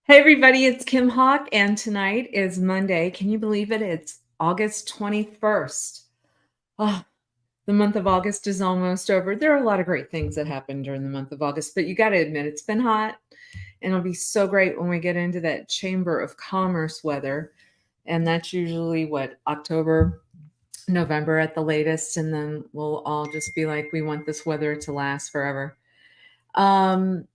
Hey everybody, it's Kim Hawk, and tonight is Monday. Can you believe it? It's August 21st. Oh, the month of August is almost over. There are a lot of great things that happen during the month of August, but you got to admit it's been hot, and it'll be so great when we get into that Chamber of Commerce weather. And that's usually what, October, November at the latest, and then we'll all just be like, we want this weather to last forever. Um,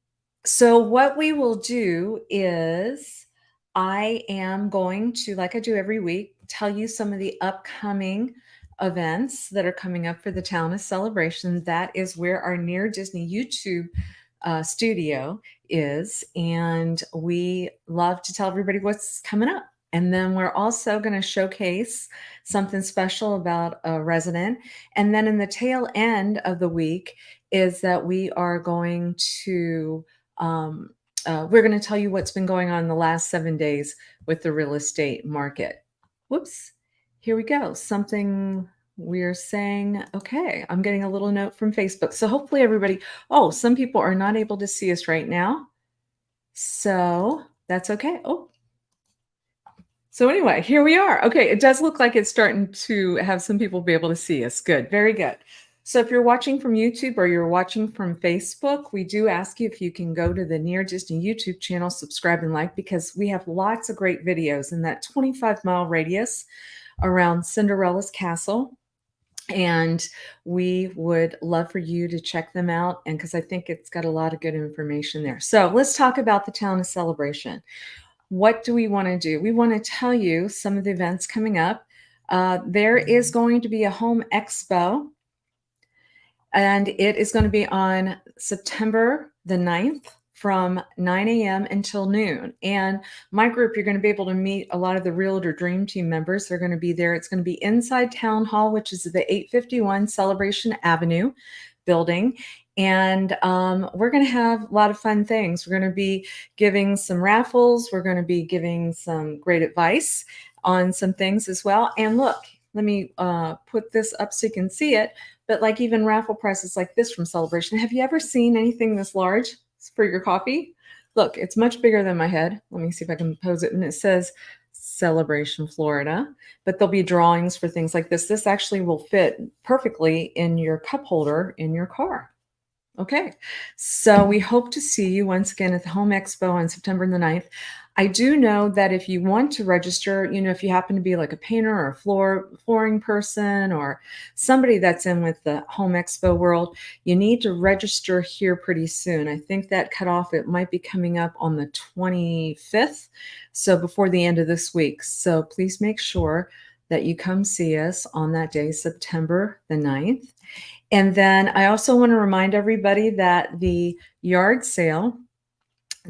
so what we will do is I am going to, like I do every week, tell you some of the upcoming events that are coming up for the Town of Celebration. That is where our Near Disney YouTube studio is, and we love to tell everybody what's coming up. And then we're also going to showcase something special about a resident. And then in the tail end of the week is that we are going to we're going to tell you what's been going on the last 7 days with the real estate market. Whoops, here we go. Something we're saying, okay, I'm getting a little note from Facebook. So hopefully everybody, oh, some people are not able to see us right now. So that's okay. Oh, so anyway, here we are. Okay, it does look like it's starting to have some people be able to see us. Good, very good. So if you're watching from YouTube or you're watching from Facebook, we do ask you if you can go to the Near Disney YouTube channel, subscribe and like, because we have lots of great videos in that 25-mile radius around Cinderella's castle. And we would love for you to check them out, and because I think it's got a lot of good information there. So let's talk about the Town of Celebration. What do we want to do? We want to tell you some of the events coming up. There is going to be a home expo, and it is going to be on September the 9th from 9 a.m. until noon. And my group, you're going to be able to meet a lot of the Realtor Dream Team members. They're going to be there. It's going to be inside Town Hall, which is the 851 Celebration Avenue building. And we're going to have a lot of fun things. We're going to be giving some raffles. We're going to be giving some great advice on some things as well. And look, let me put this up so you can see it. But like even raffle prizes like this from Celebration. Have you ever seen anything this large for your coffee? Look, it's much bigger than my head. Let me see if I can pose it. And it says Celebration Florida, but there'll be drawings for things like this. This actually will fit perfectly in your cup holder in your car. Okay, so we hope to see you once again at the Home Expo on September the 9th. I do know that if you want to register, if you happen to be like a painter or a flooring person or somebody that's in with the Home Expo world, you need to register here pretty soon. I think that cutoff, it might be coming up on the 25th, so before the end of this week. So please make sure that you come see us on that day, September the 9th. And then I also want to remind everybody that the yard sale,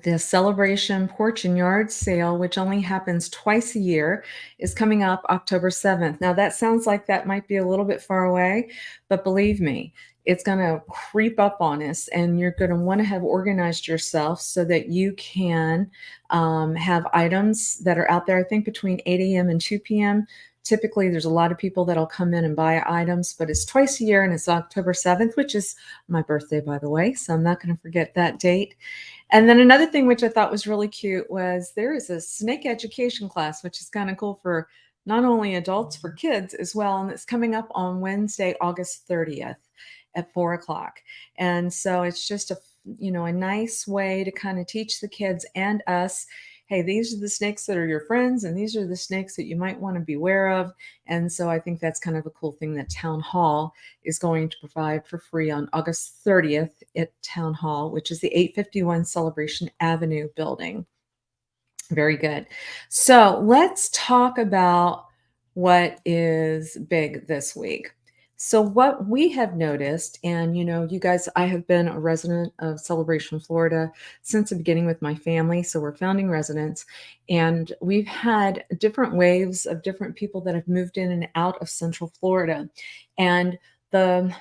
the Celebration Porch and Yard Sale, which only happens twice a year, is coming up October 7th. Now, that sounds like that might be a little bit far away, but believe me, it's going to creep up on us, and you're going to want to have organized yourself so that you can have items that are out there, I think, between 8 a.m. and 2 p.m. Typically, there's a lot of people that'll come in and buy items, but it's twice a year, and it's October 7th, which is my birthday, by the way, so I'm not going to forget that date. And then another thing which I thought was really cute was there is a snake education class, which is kind of cool for not only adults, for kids as well. And it's coming up on Wednesday, August 30th at 4 o'clock. And so it's just a nice way to kind of teach the kids and us, hey, these are the snakes that are your friends, and these are the snakes that you might want to beware of. And so I think that's kind of a cool thing that Town Hall is going to provide for free on August 30th at Town Hall, which is the 851 Celebration Avenue building. Very good. So let's talk about what is big this week. So what we have noticed, and you guys, I have been a resident of Celebration, Florida since the beginning with my family. So we're founding residents, and we've had different waves of different people that have moved in and out of Central Florida. And the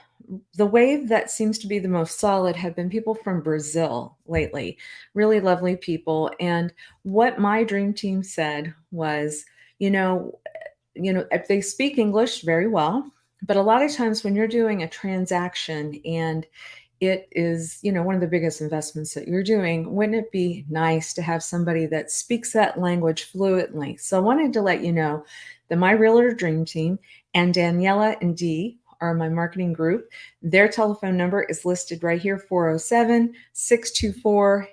wave that seems to be the most solid have been people from Brazil lately, really lovely people. And what my dream team said was, if they speak English very well, but a lot of times when you're doing a transaction and it is, one of the biggest investments that you're doing. Wouldn't it be nice to have somebody that speaks that language fluently? So I wanted to let you know that my Realtor Dream Team and Daniella and Dee are my marketing group. Their telephone number is listed right here, 407-624-8172,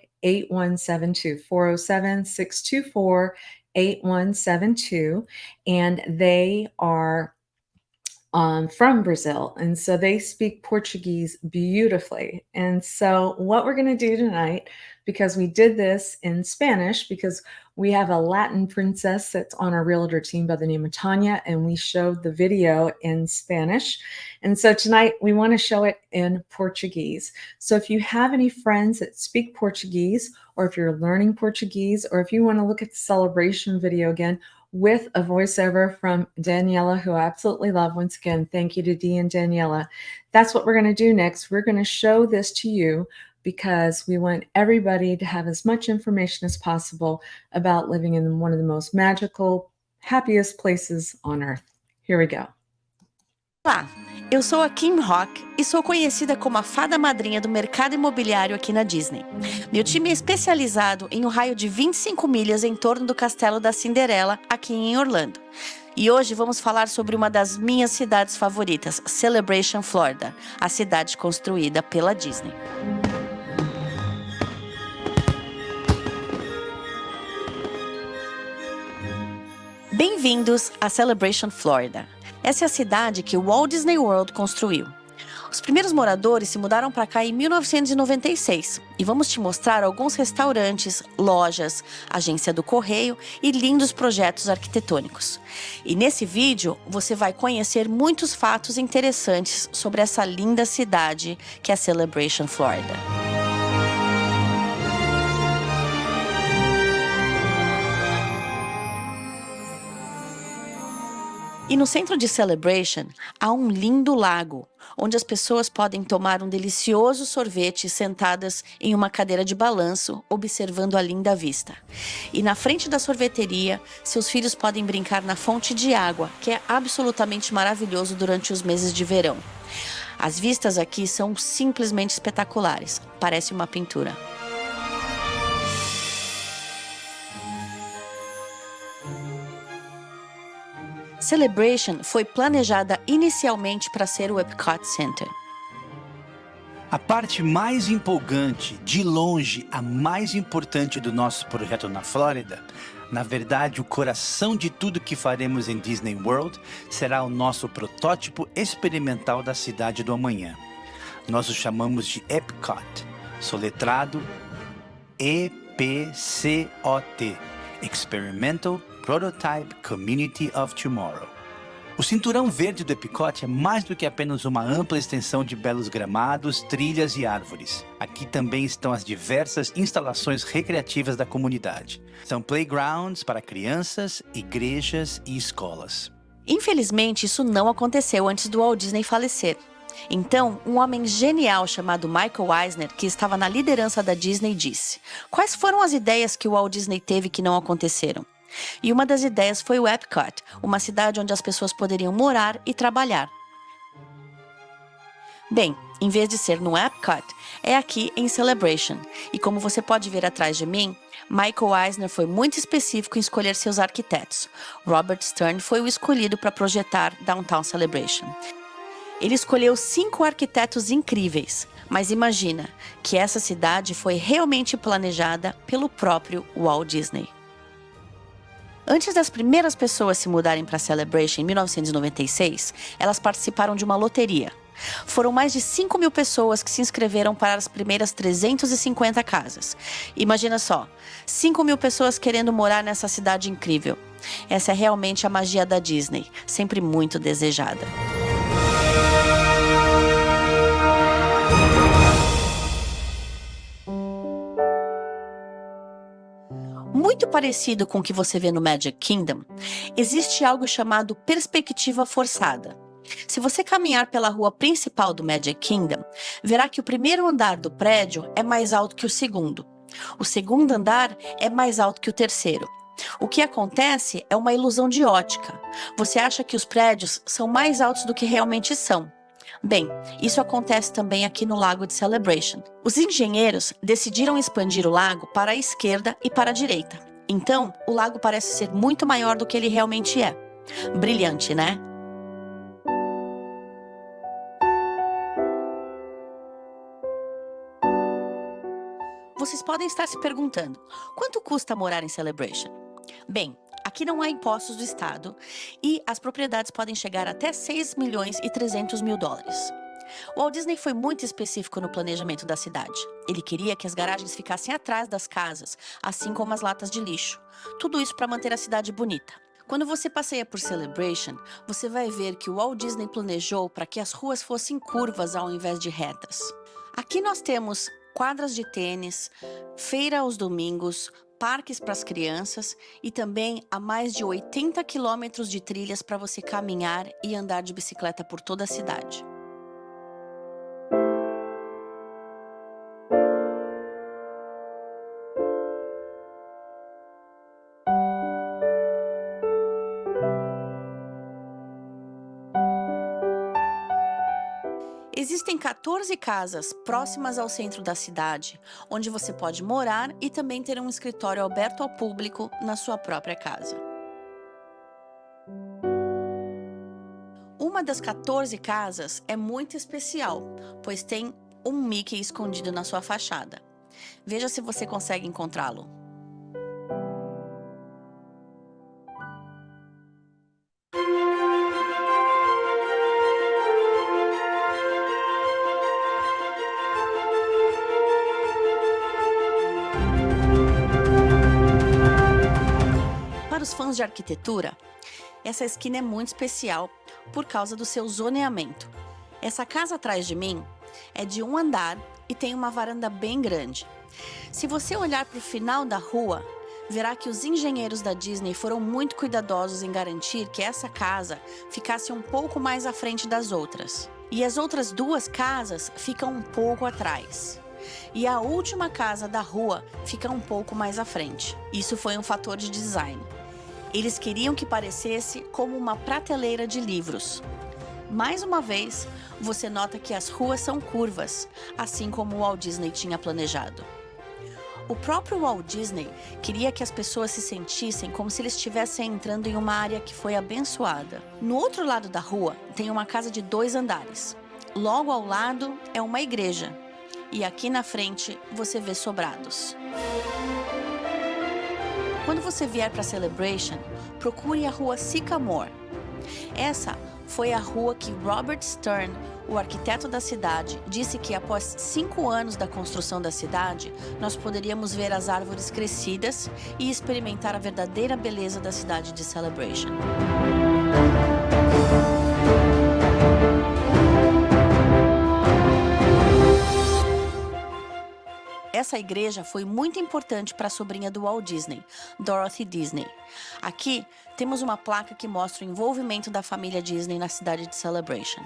407-624-8172. And they are from Brazil. And so they speak Portuguese beautifully. And so what we're going to do tonight, because we did this in Spanish, because we have a Latin princess that's on our realtor team by the name of Tanya, and we showed the video in Spanish. And so tonight we want to show it in Portuguese. So if you have any friends that speak Portuguese, or if you're learning Portuguese, or if you want to look at the celebration video again, with a voiceover from Daniella, who I absolutely love. Once again, thank you to Dee and Daniella. That's what we're going to do next. We're going to show this to you because we want everybody to have as much information as possible about living in one of the most magical, happiest places on earth. Here we go. Olá, eu sou a Kim Hawk e sou conhecida como a fada madrinha do mercado imobiliário aqui na Disney. Meu time é especializado em um raio de 25 milhas em torno do Castelo da Cinderela, aqui em Orlando. E hoje vamos falar sobre uma das minhas cidades favoritas, Celebration, Florida, a cidade construída pela Disney. Bem-vindos a Celebration, Florida. Essa é a cidade que o Walt Disney World construiu. Os primeiros moradores se mudaram para cá em 1996 e vamos te mostrar alguns restaurantes, lojas, agência do correio e lindos projetos arquitetônicos. E nesse vídeo você vai conhecer muitos fatos interessantes sobre essa linda cidade que é Celebration, Florida. E no centro de Celebration há um lindo lago, onde as pessoas podem tomar um delicioso sorvete sentadas em uma cadeira de balanço, observando a linda vista. E na frente da sorveteria, seus filhos podem brincar na fonte de água, que é absolutamente maravilhoso durante os meses de verão. As vistas aqui são simplesmente espetaculares, parece uma pintura. Celebration foi planejada inicialmente para ser o Epcot Center. A parte mais empolgante, de longe a mais importante do nosso projeto na Flórida, na verdade o coração de tudo que faremos em Disney World, será o nosso protótipo experimental da cidade do amanhã. Nós o chamamos de Epcot, soletrado EPCOT, Experimental Prototype Community of Tomorrow. O cinturão verde do Epcot é mais do que apenas uma ampla extensão de belos gramados, trilhas e árvores. Aqui também estão as diversas instalações recreativas da comunidade. São playgrounds para crianças, igrejas e escolas. Infelizmente, isso não aconteceu antes do Walt Disney falecer. Então, um homem genial chamado Michael Eisner, que estava na liderança da Disney, disse: quais foram as ideias que o Walt Disney teve que não aconteceram? E uma das ideias foi o Epcot, uma cidade onde as pessoas poderiam morar e trabalhar. Bem, em vez de ser no Epcot, é aqui em Celebration. E como você pode ver atrás de mim, Michael Eisner foi muito específico em escolher seus arquitetos. Robert Stern foi o escolhido para projetar Downtown Celebration. Ele escolheu 5 arquitetos incríveis, mas imagina que essa cidade foi realmente planejada pelo próprio Walt Disney. Antes das primeiras pessoas se mudarem para Celebration em 1996, elas participaram de uma loteria. Foram mais de 5.000 pessoas que se inscreveram para as primeiras 350 casas. Imagina só, 5.000 pessoas querendo morar nessa cidade incrível. Essa é realmente a magia da Disney, sempre muito desejada. Muito parecido com o que você vê no Magic Kingdom, existe algo chamado perspectiva forçada. Se você caminhar pela rua principal do Magic Kingdom, verá que o primeiro andar do prédio é mais alto que o segundo. O segundo andar é mais alto que o terceiro. O que acontece é uma ilusão de ótica. Você acha que os prédios são mais altos do que realmente são. Bem, isso acontece também aqui no lago de Celebration. Os engenheiros decidiram expandir o lago para a esquerda e para a direita. Então, o lago parece ser muito maior do que ele realmente é. Brilhante, né? Vocês podem estar se perguntando, quanto custa morar em Celebration? Bem, aqui não há impostos do estado e as propriedades podem chegar até 6 milhões e 300 mil dólares. O Walt Disney foi muito específico no planejamento da cidade. Ele queria que as garagens ficassem atrás das casas, assim como as latas de lixo. Tudo isso para manter a cidade bonita. Quando você passeia por Celebration, você vai ver que o Walt Disney planejou para que as ruas fossem curvas ao invés de retas. Aqui nós temos quadras de tênis, feira aos domingos, parques para as crianças e também há mais de 80 quilômetros de trilhas para você caminhar e andar de bicicleta por toda a cidade. Existem 14 casas próximas ao centro da cidade, onde você pode morar e também ter um escritório aberto ao público na sua própria casa. Uma das 14 casas é muito especial, pois tem um Mickey escondido na sua fachada. Veja se você consegue encontrá-lo. Para os fãs de arquitetura, essa esquina é muito especial por causa do seu zoneamento. Essa casa atrás de mim é de um andar e tem uma varanda bem grande. Se você olhar para o final da rua, verá que os engenheiros da Disney foram muito cuidadosos em garantir que essa casa ficasse um pouco mais à frente das outras. E as outras duas casas ficam um pouco atrás. E a última casa da rua fica um pouco mais à frente. Isso foi um fator de design. Eles queriam que parecesse como uma prateleira de livros. Mais uma vez, você nota que as ruas são curvas, assim como o Walt Disney tinha planejado. O próprio Walt Disney queria que as pessoas se sentissem como se eles estivessem entrando em uma área que foi abençoada. No outro lado da rua, tem uma casa de 2 andares. Logo ao lado é uma igreja. E aqui na frente, você vê sobrados. Quando você vier para Celebration, procure a rua Sycamore. Essa foi a rua que Robert Stern, o arquiteto da cidade, disse que após 5 anos da construção da cidade, nós poderíamos ver as árvores crescidas e experimentar a verdadeira beleza da cidade de Celebration. Essa igreja foi muito importante para a sobrinha do Walt Disney, Dorothy Disney. Aqui temos uma placa que mostra o envolvimento da família Disney na cidade de Celebration.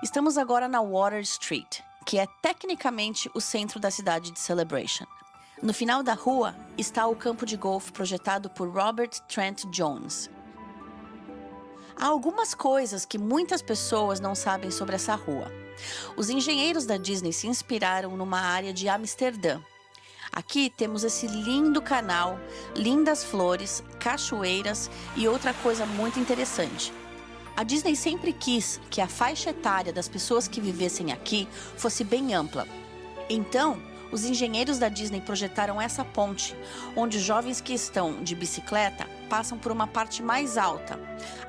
Estamos agora na Water Street, que é tecnicamente o centro da cidade de Celebration. No final da rua está o campo de golfe projetado por Robert Trent Jones. Há algumas coisas que muitas pessoas não sabem sobre essa rua. Os engenheiros da Disney se inspiraram numa área de Amsterdã. Aqui temos esse lindo canal, lindas flores, cachoeiras e outra coisa muito interessante. A Disney sempre quis que a faixa etária das pessoas que vivessem aqui fosse bem ampla. Então, os engenheiros da Disney projetaram essa ponte, onde os jovens que estão de bicicleta passam por uma parte mais alta.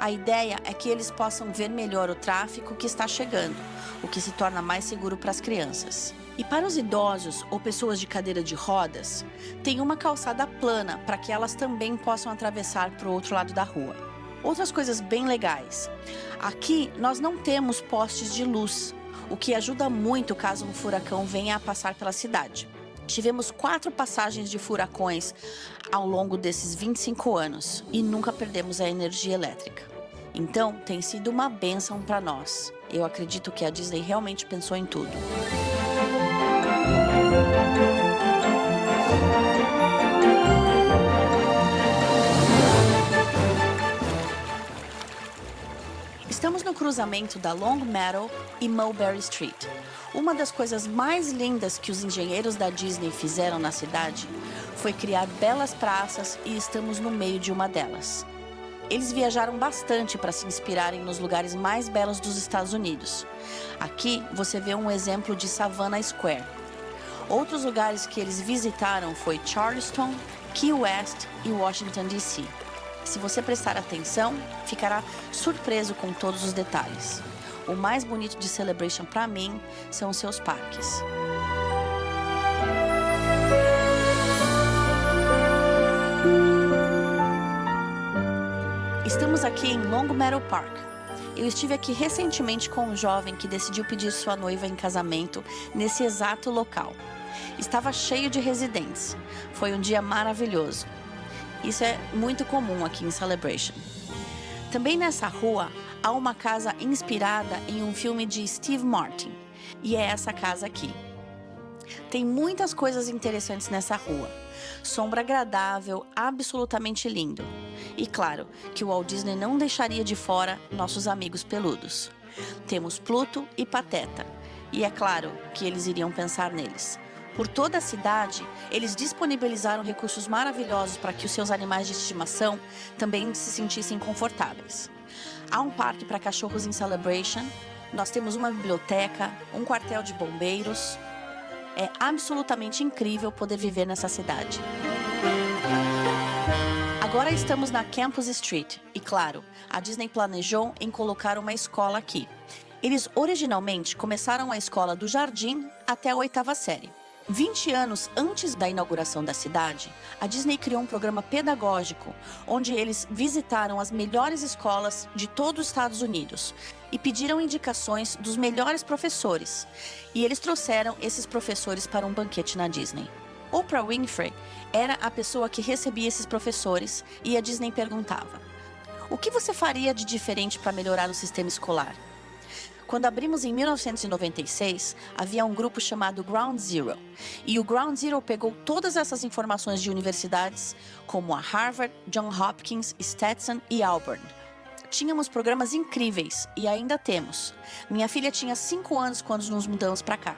A ideia é que eles possam ver melhor o tráfego que está chegando, o que se torna mais seguro para as crianças. E para os idosos ou pessoas de cadeira de rodas, tem uma calçada plana para que elas também possam atravessar para o outro lado da rua. Outras coisas bem legais. Aqui nós não temos postes de luz, o que ajuda muito caso um furacão venha a passar pela cidade. Tivemos 4 passagens de furacões ao longo desses 25 anos e nunca perdemos a energia elétrica. Então, tem sido uma bênção para nós. Eu acredito que a Disney realmente pensou em tudo. Estamos no cruzamento da Long Meadow e Mulberry Street. Uma das coisas mais lindas que os engenheiros da Disney fizeram na cidade foi criar belas praças e estamos no meio de uma delas. Eles viajaram bastante para se inspirarem nos lugares mais belos dos Estados Unidos. Aqui você vê um exemplo de Savannah Square. Outros lugares que eles visitaram foi Charleston, Key West e Washington, D.C. Se você prestar atenção, ficará surpreso com todos os detalhes. O mais bonito de Celebration para mim são os seus parques. Estamos aqui em Long Meadow Park. Eu estive aqui recentemente com um jovem que decidiu pedir sua noiva em casamento nesse exato local. Estava cheio de residentes. Foi um dia maravilhoso. Isso é muito comum aqui em Celebration. Também nessa rua há uma casa inspirada em um filme de Steve Martin. E é essa casa aqui. Tem muitas coisas interessantes nessa rua. Sombra agradável, absolutamente lindo. E claro, que o Walt Disney não deixaria de fora nossos amigos peludos. Temos Pluto e Pateta. E é claro que eles iriam pensar neles. Por toda a cidade, eles disponibilizaram recursos maravilhosos para que os seus animais de estimação também se sentissem confortáveis. Há um parque para cachorros em Celebration, nós temos uma biblioteca, um quartel de bombeiros. É absolutamente incrível poder viver nessa cidade. Agora estamos na Campus Street e, claro, a Disney planejou em colocar uma escola aqui. Eles originalmente começaram a escola do jardim até a 8ª série. 20 anos antes da inauguração da cidade, a Disney criou um programa pedagógico onde eles visitaram as melhores escolas de todo os Estados Unidos e pediram indicações dos melhores professores. E eles trouxeram esses professores para um banquete na Disney. Oprah Winfrey era a pessoa que recebia esses professores e a Disney perguntava: o que você faria de diferente para melhorar o sistema escolar? Quando abrimos em 1996, havia um grupo chamado Ground Zero. E o Ground Zero pegou todas essas informações de universidades, como a Harvard, Johns Hopkins, Stetson e Auburn. Tínhamos programas incríveis, e ainda temos. Minha filha tinha 5 anos quando nos mudamos para cá.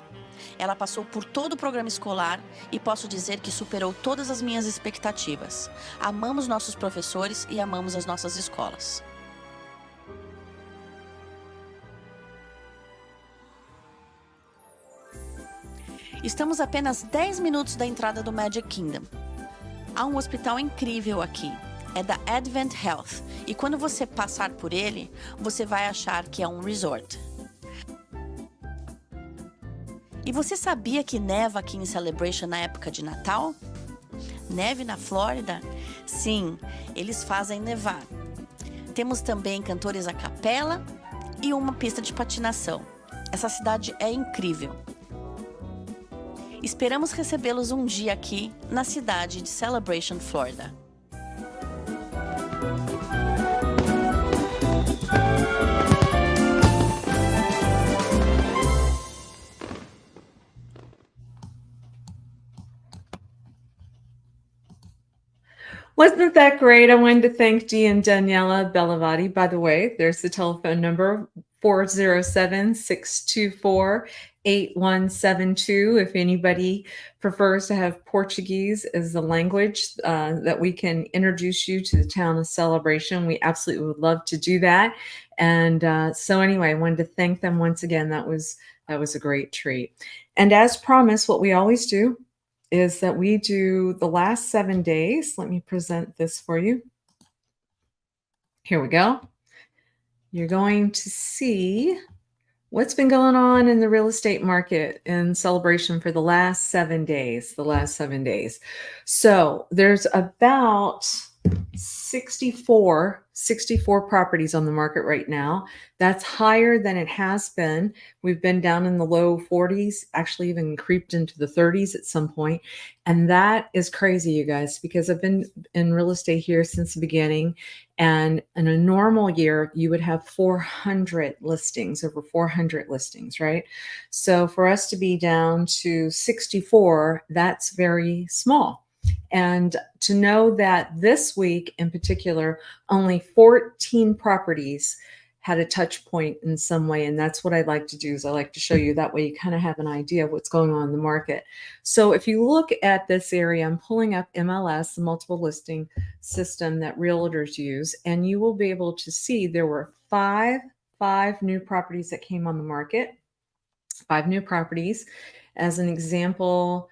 Ela passou por todo o programa escolar e posso dizer que superou todas as minhas expectativas. Amamos nossos professores e amamos as nossas escolas. Estamos a apenas 10 minutos da entrada do Magic Kingdom. Há um hospital incrível aqui. É da Advent Health. E quando você passar por ele, você vai achar que é um resort. E você sabia que neva aqui em Celebration na época de Natal? Neve na Flórida? Sim, eles fazem nevar. Temos também cantores a capela e uma pista de patinação. Essa cidade é incrível. Esperamos recebê-los um dia aqui na cidade de Celebration, Flórida. Wasn't that great? I wanted to thank Dee and Daniella Bellavotti. By the way, there's the telephone number, 407-624-8172. If anybody prefers to have Portuguese as the language that we can introduce you to the town of Celebration, we absolutely would love to do that. And so anyway, I wanted to thank them once again. That was a great treat. And as promised, what we always do is that we do the last 7 days. Let me present this for you. Here we go. You're going to see what's been going on in the real estate market in Celebration for the last 7 days, So there's about 64 properties on the market right now. That's higher than it has been. We've been down in the low 40s, actually even creeped into the 30s at some point. And that is crazy, you guys, because I've been in real estate here since the beginning. And in a normal year, you would have 400 listings, over 400 listings, right? So for us to be down to 64, that's very small. And to know that this week in particular, only 14 properties had a touch point in some way. And that's what I like to do is I like to show you that way you kind of have an idea of what's going on in the market. So if you look at this area, I'm pulling up MLS, the multiple listing system that realtors use, and you will be able to see there were five new properties that came on the market, 5 new properties. As an example,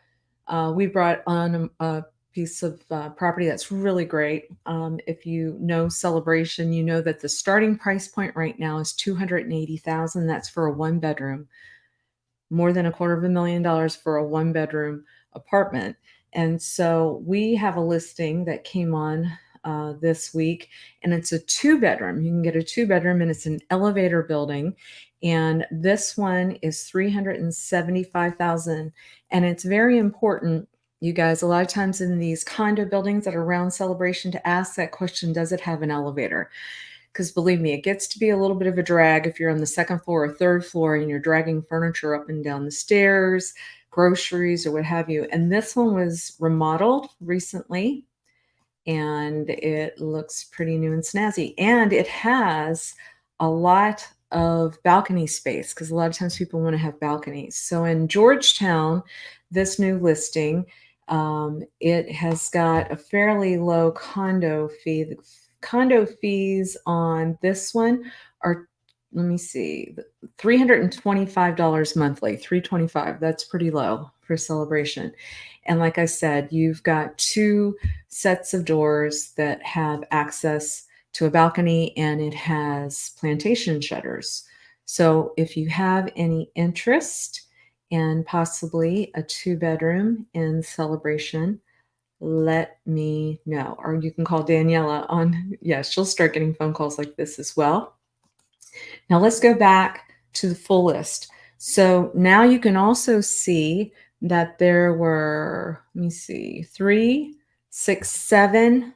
we brought on a piece of property that's really great. If you know Celebration, you know that the starting price point right now is $280,000. That's for a 1-bedroom, more than $250,000 for a 1-bedroom apartment. And so we have a listing that came on this week, and it's a 2-bedroom. You can get a 2-bedroom, and it's an elevator building. And this one is $375,000. And it's very important, you guys, a lot of times in these condo buildings that are around Celebration, to ask that question, does it have an elevator? Because believe me, it gets to be a little bit of a drag if you're on the 2nd floor or 3rd floor and you're dragging furniture up and down the stairs, groceries, or what have you. And this one was remodeled recently, and it looks pretty new and snazzy. And it has a lot of balcony space, because a lot of times people want to have balconies. So in Georgetown, this new listing, it has got a fairly low condo fee. The condo fees on this one are, let me see, $325 monthly, $325. That's pretty low for Celebration. And like I said, you've got 2 sets of doors that have access to a balcony, and it has plantation shutters. So if you have any interest in possibly a 2-bedroom in Celebration, let me know. Or you can call Daniella on, she'll start getting phone calls like this as well. Now let's go back to the full list. So now you can also see that there were, let me see, 3, 6, 7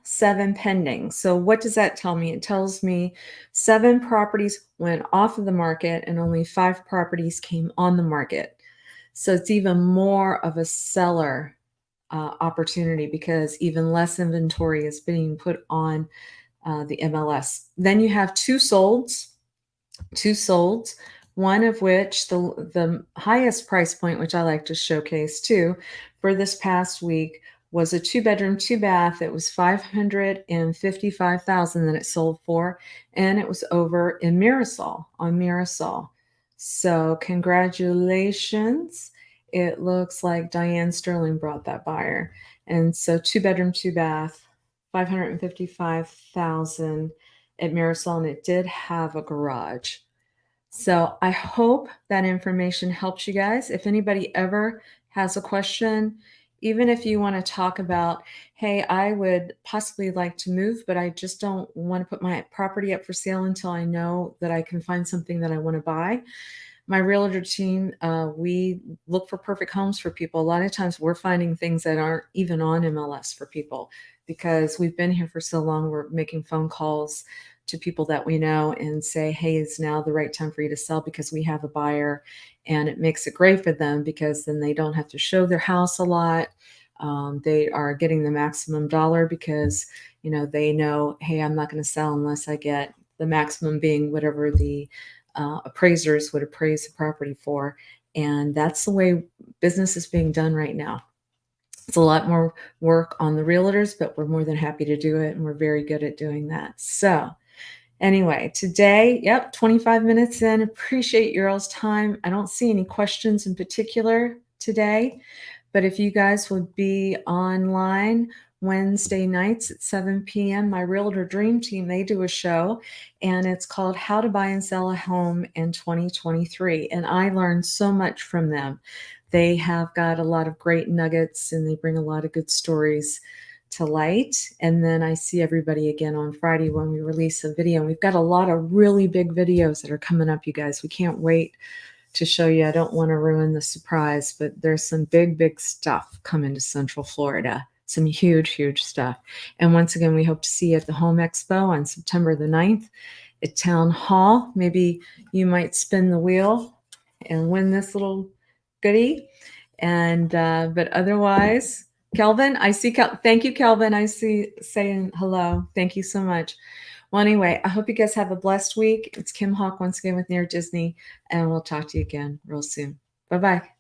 pending. So what does that tell me? It tells me 7 properties went off of the market and only 5 properties came on the market. So it's even more of a seller opportunity, because even less inventory is being put on the MLS. Then you have 2 solds, one of which the highest price point, which I like to showcase too, for this past week was a 2-bedroom, 2-bath. It was $555,000 that it sold for, and it was over in Mirasol, on Mirasol. So congratulations. It looks like Diane Sterling brought that buyer. And so 2-bedroom, 2-bath, $555,000 at Mirasol, and it did have a garage. So I hope that information helps you guys. If anybody ever has a question, even if you want to talk about, hey, I would possibly like to move, but I just don't want to put my property up for sale until I know that I can find something that I want to buy. My realtor team, we look for perfect homes for people. A lot of times we're finding things that aren't even on MLS for people, because we've been here for so long. We're making phone calls to people that we know and say, hey, is now the right time for you to sell, because we have a buyer. And it makes it great for them, because then they don't have to show their house a lot. They are getting the maximum dollar, because they know, hey, I'm not going to sell unless I get the maximum, being whatever the appraisers would appraise the property for. And that's the way business is being done right now. It's a lot more work on the realtors, but we're more than happy to do it, and we're very good at doing that. So anyway, today, 25 minutes in. Appreciate your all's time. I don't see any questions in particular today, but if you guys would be online Wednesday nights at 7 p.m., my Realtor Dream Team, they do a show, and it's called How to Buy and Sell a Home in 2023. And I learned so much from them. They have got a lot of great nuggets, and they bring a lot of good stories to light. And then I see everybody again on Friday when we release a video. And we've got a lot of really big videos that are coming up, you guys. We can't wait to show you. I don't want to ruin the surprise, but there's some big stuff coming to Central Florida. Some huge stuff. And once again, we hope to see you at the Home Expo on September the 9th at Town Hall. Maybe you might spin the wheel and win this little goodie. And but otherwise, Kelvin, I see. Thank you, Kelvin. I see saying hello. Thank you so much. Well, anyway, I hope you guys have a blessed week. It's Kim Hawk once again with Near Disney, and we'll talk to you again real soon. Bye-bye.